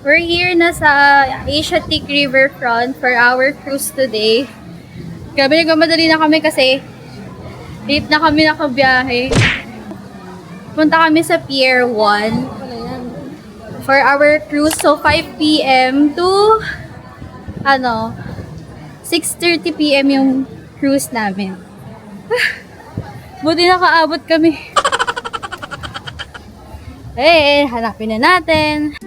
We're here na sa Asiatic Riverfront for our cruise today. Grabe, nagmamadali na kami kasi late na kami nakabiyahe. Punta kami sa Pier 1 for our cruise. So, 5 p.m. to 6:30 p.m. yung cruise namin. Buti nakaabot kami. Hanapin na natin.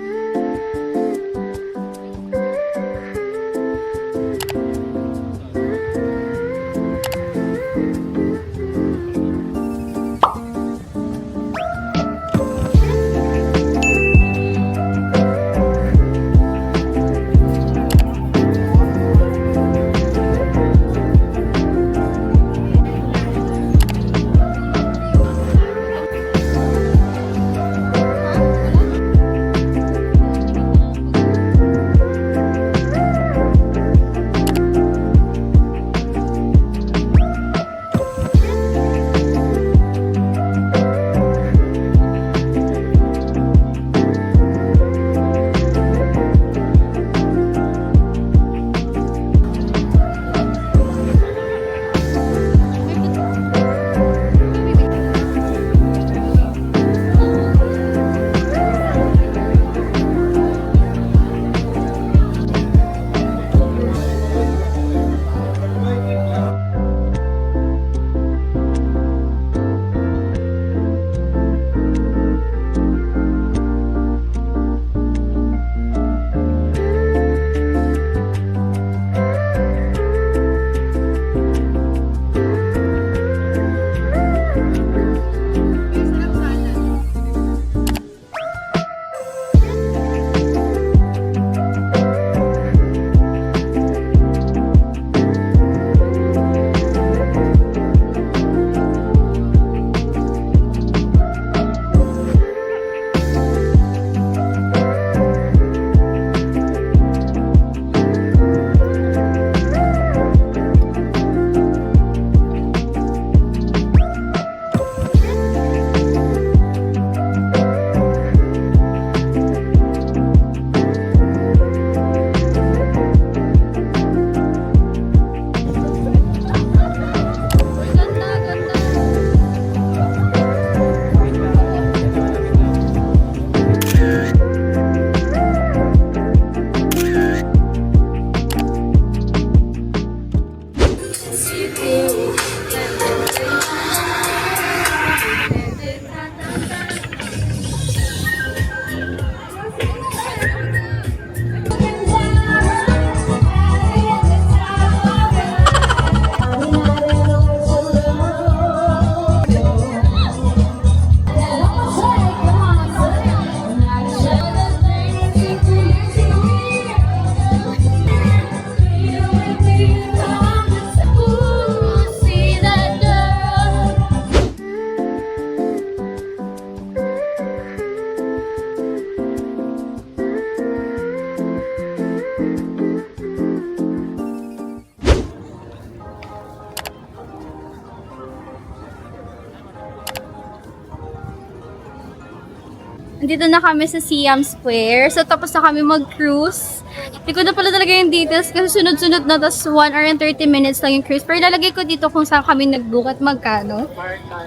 Nandito na kami sa Siam Square. So, tapos na kami mag-cruise. Hindi ko na pala talaga yung details kasi sunod-sunod na. Tapos 1 hour and 30 minutes lang yung cruise. Pero ilalagay ko dito kung saan kami nag-book at magkano.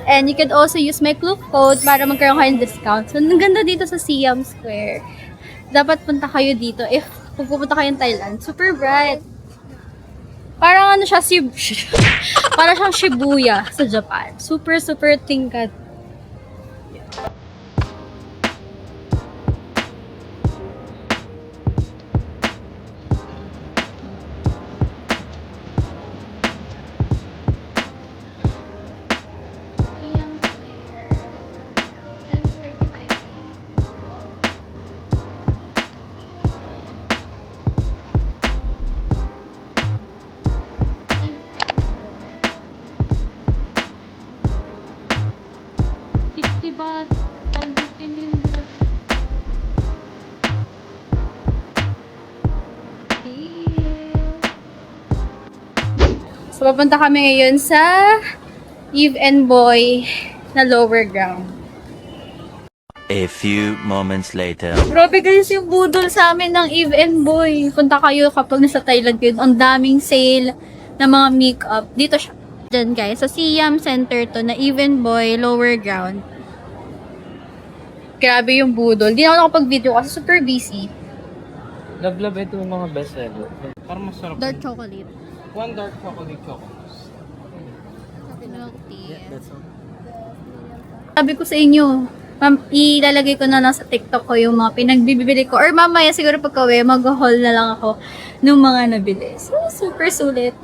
And you can also use my clue code para magkaroon kayo ng discount. So, ang ganda dito sa Siam Square. Dapat punta kayo dito if pupunta kayo ng Thailand. Super bright. Parang ano siya, parang siyang Shibuya sa Japan. Super, super tingkat. So, papunta kami ngayon sa Eve and Boy na lower ground. A few moments later. Grabe guys yung budol sa amin ng Eve and Boy. Punta kayo kapag nasa Thailand kayo. Ang daming sale ng mga makeup. Dito siya. Diyan guys. Sa Siam Center to na Eve and Boy lower ground. Grabe yung budol. Di na ako nakapag-video kasi super busy. Love ito yung mga best seller. Parang masarap. Dark chocolate. One dark chocolate chocolate. Milk tea. That's all. Sabi ko sa inyo, ilalagay ko na lang sa TikTok ko yung mga pinagbibili ko. Or mamaya siguro pagka-uwi, mag-haul na lang ako ng mga nabili. So, super sulit.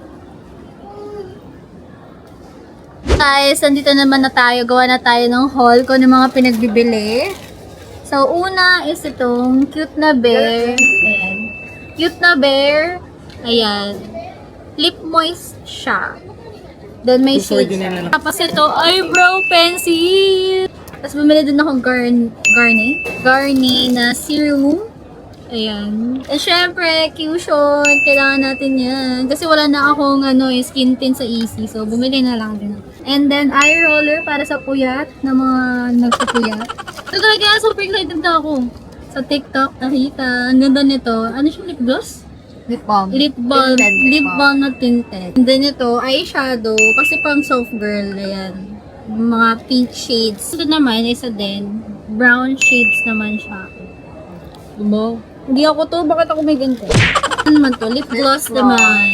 Guys, nandito naman na tayo. Gawa na tayo ng haul ko ng mga pinagbibili. So, una is itong cute na bear. Ayan. Cute na bear. Ayan. Lip moist siya. Then may shades. Tapos ito, eyebrow pencil. Tapos bumili din ako Garni na serum. Ayan. And syempre, Cushion. Kailangan natin yan. Kasi wala na akong skin tint sa Easy. So, bumili na lang din. And then, eye roller para sa puyat. Na mga nagpupuyat. So, talaga, super excited na ako. Sa TikTok, nakita. Ang ganda nito. Ano siya, lip gloss? Lip balm. Lip balm. Lip balm na tinted. And then ito, eyeshadow. Kasi pang soft girl. Ayan. Mga pink shades. Ito naman, isa din. Brown shades naman siya. Diba? Hindi ako to. Bakit ako may ganito? Ano naman to? Lip gloss naman.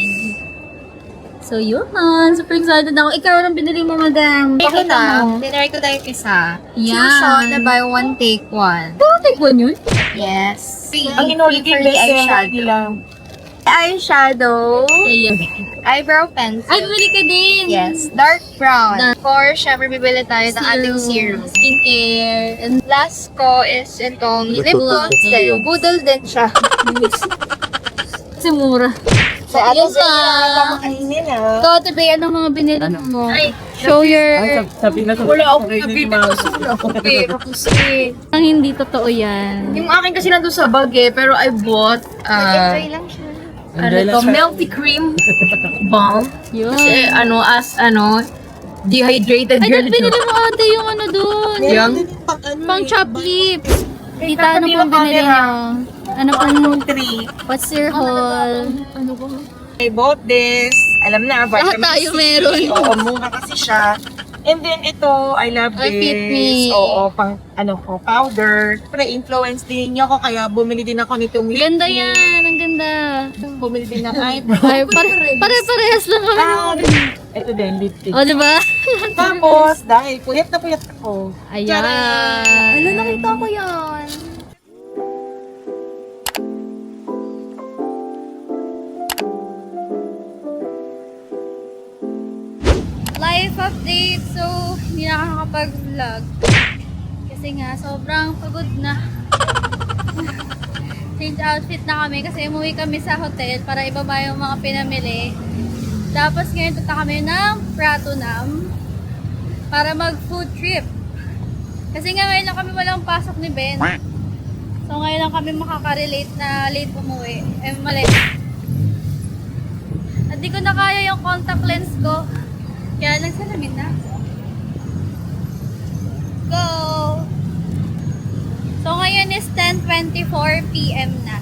So, yun. Super excited ako. Ikaw, anong binili mo, madam? Pakita mo. Tinry ko dahil isa. Yan. Fusion na buy one, take one. Take one yun? Yes. Ang inulit yung best seller nila. Eyeshadow. Ayan. Eyebrow pencil. Ay, bumili ka din. Yes. Dark brown. Dark. Of course, syempre bibili tayo ng ating serum. Skincare. And Last ko is itong lip gloss. Budol din siya. kasi mura. So, Yun pa. Kainin ah. Ikaw, Ate Bea, anong mga binili mo? Show your... Sabi na Wala akong nabili kasi wala akong pera kasi. Ang hindi totoo yan. Yung akin kasi nandun sa bag pero I bought Enjoy lang siya. Melty cream balm. Yun. Kasi dehydrated Ay, girl binili mo ate yung doon. Yung Pang chop lips. Tita, ano pong binili niyo? Ano pong... 3. What's your haul? I bought this. Alam na, vitamin tayo C. meron. Oo, mura kasi siya. And then ito, I love Ay, this. fit me. Oo, pang powder. Pero influence din niyo ako, kaya bumili din ako nitong lip Ganda tint. yan. Ang ganda. Bumili din ng eyebrow. Ay, pare-parehas lang kami. Ito din, lipstick. O, diba? Tapos, dahil puyat na puyat ako. Ayan. Ano, nakita ko yan. Life update. So, hindi na ako nakapag-vlog. Kasi nga, sobrang pagod na. Change outfit na kami kasi umuwi kami sa hotel para ibaba yung mga pinamili. Tapos ngayon punta kami ng Pratunam para mag-food trip. Kasi nga ngayon lang kami walang pasok ni Ben. So ngayon lang kami makaka-relate na late umuwi. Mali. At di ko na kaya yung contact lens ko. Kaya nagsalamin na. Go! So ngayon is 10:24 PM na.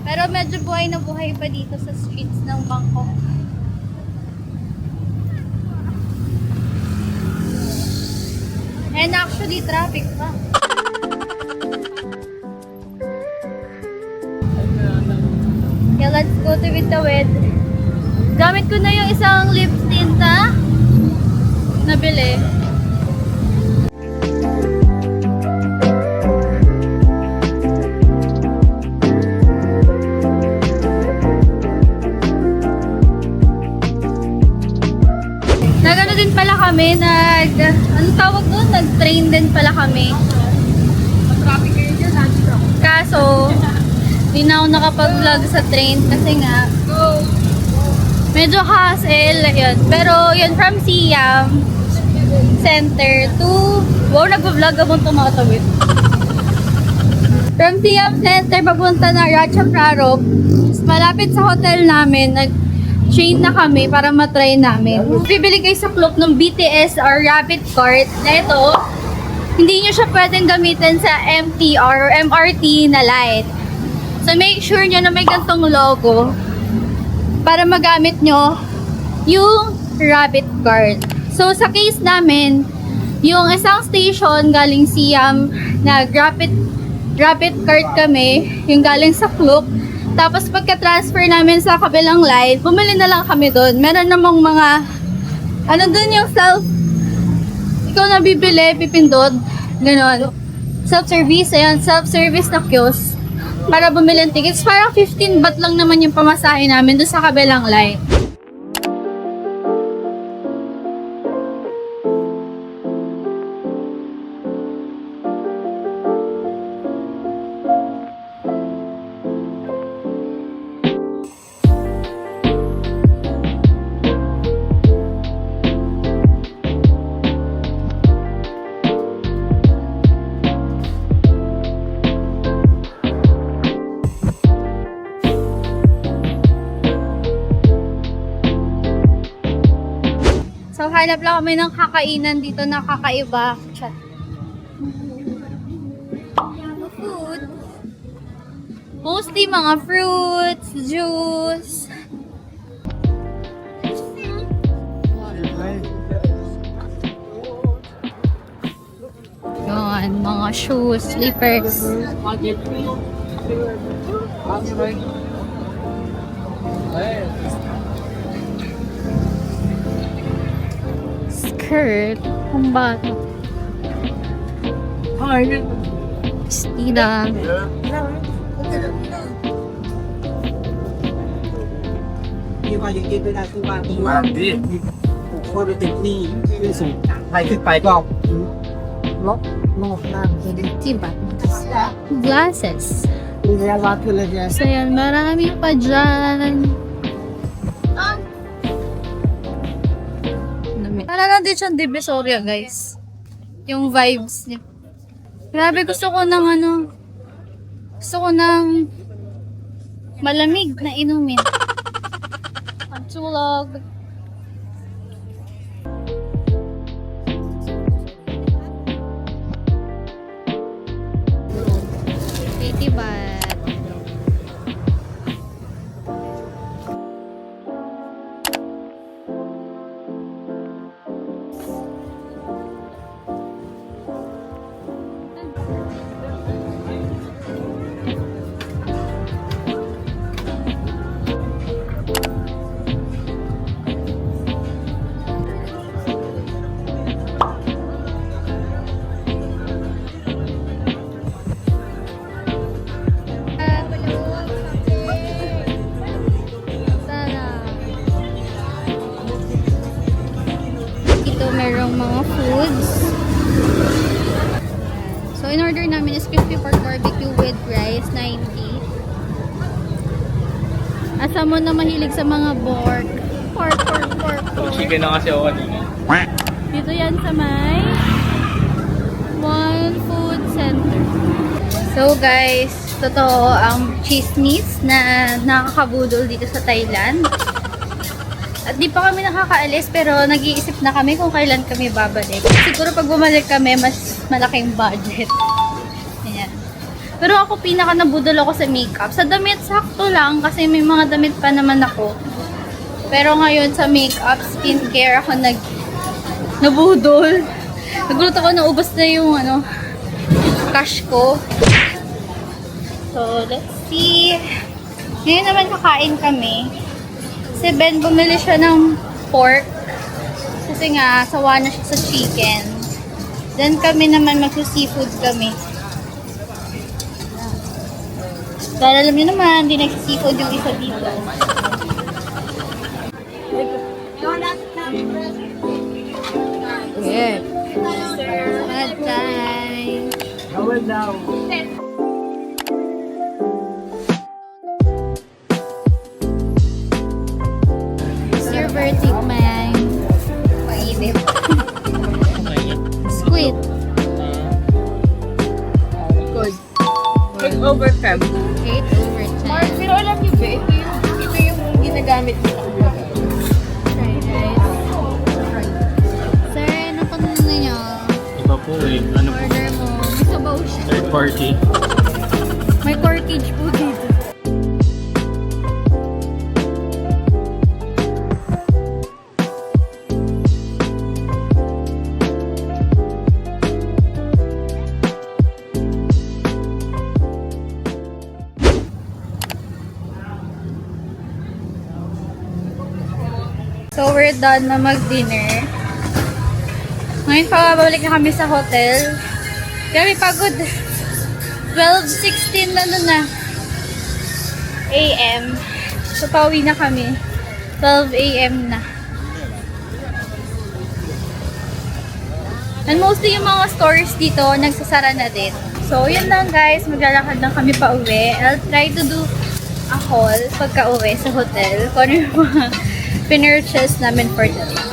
Pero medyo buhay na buhay pa dito sa streets ng Bangkok. And actually, traffic pa. Okay, let's go to Vitawid. Gamit ko na yung isang lip tint na nabili. Nagano din pala kami, ano tawag doon? Nag-train din pala kami. Kaso, hindi na ako nakapag-vlog sa train kasi nga, medyo hassle, yun. Pero yun, from Siam Center to, wow, nag-vlog akong tumatawid. From Siam Center, papunta na Ratchaprarong, malapit sa hotel namin, nag-train na kami para matry namin. Bibili kayo sa cloak ng BTS or Rapid Cart na ito. hindi nyo siya pwedeng gamitin sa MTR or MRT na light. So make sure nyo na may gantong logo para magamit nyo yung rabbit card. So sa case namin, yung isang station galing Siam na rabbit card kami, yung galing sa Klook. Tapos pagka-transfer namin sa kabilang line, bumili na lang kami doon. Meron namang mga, ano doon yung ikaw na bibili, pipindod, gano'n. Self-service, ayan, self-service na kiosk. Para bumili ng tickets, parang 15 baht lang naman yung pamasahe namin doon sa kabilang line. So, hanap lang kami ng kakainan dito na kakaiba. Chat. Food. Mostly mga fruits, juice. Yun, mga shoes, slippers. Skirt. Ang bata. Stila. Glasses. So yan, marami pa dyan. Para lang din siyang Divisoria, guys. Yung vibes niya. Grabe, gusto ko ng malamig na inumin. Pantulog. Baht. Merong mga foods. So, in order namin is crispy pork barbecue with rice, 90. Asa mo na mahilig sa mga pork. Pork. Chicken na kasi ako kanina. Dito yan sa may One Food Center. So, guys, totoo ang chismis na nakakabudol dito sa Thailand. At di pa kami nakakaalis pero nag-iisip na kami kung kailan kami babalik. Siguro pag bumalik kami, mas malaking budget. Ayan. Pero ako pinaka nabudol ako sa makeup. Sa damit, sakto lang kasi may mga damit pa naman ako. Pero ngayon sa makeup, skincare ako nabudol. Nagulat ako, naubos na yung cash ko. So, let's see. Ngayon naman kakain kami. Si Ben, bumili siya ng pork. Kasi nga, sawa na siya sa chicken. Then kami naman magsa-seafood kami. Dahil alam niyo naman, hindi nag-seafood yung isa dito. Yeah. Bye-bye. Sir Vertic man. Mainit. Squid. Good. 8 over 10. 8 over 10. Pero alam niyo ba, ito yung ginagamit nila. Fried rice. Sir, ano pang niyo? Iba po eh. Ano po Corky. May corkage po dito. So, we're done na mag-dinner. Ngayon, pabalik na kami sa hotel. Grabe, pagod. 12:16 na nun na. AM. So, pauwi na kami. 12 AM na. And mostly yung mga stores dito, nagsasara na din. So, yun lang guys. Maglalakad lang kami pa uwi. I'll try to do a haul pagka uwi sa hotel. Kung ano yung mga pinurchase namin for the day.